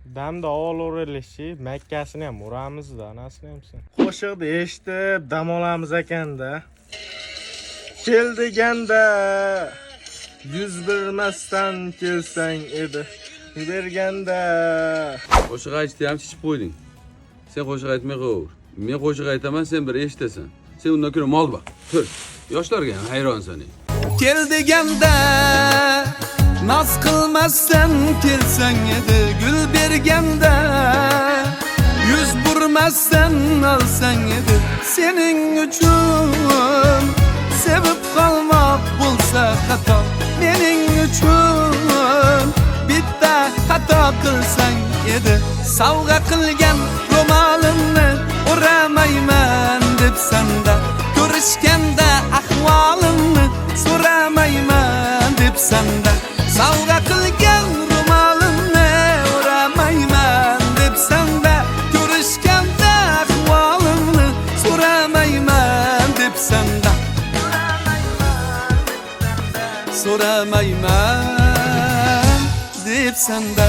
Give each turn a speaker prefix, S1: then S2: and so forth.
S1: Damda o'g'il Makkasini ham uramizda, anasini ham sen. Qo'shiqni eshitib dam olamiz ekanda. Kel deganda yuz bermasdan kelsang edi. Berganda
S2: Qo'shiq aytishni ham chiqib qo'yding. Sen qo'shiq aytmay qo'yaver. Men qo'shiq aytaman, sen bir eshitasan. Sen undan ko'ra mol baq. Tur. Yoshlarga ham hayronsan.
S3: Kel deganda naz qilmasdan kelsang edi, gul berganda yuz burmasdan olsang edi. Sening uchun sevib qolmoq bo'lsa xato, mening uchun bitta xato qilsang edi. Savg'a qilgan ro'molimni o'ramayman debsanda, ko'rishganda ahvolimni so'ramayman debsanda, savg'a qilgan ro'molimni o'ramayman debsanda, ko'rishganda ahvolimni so'ramayman debsanda, so'ramayman debsanda.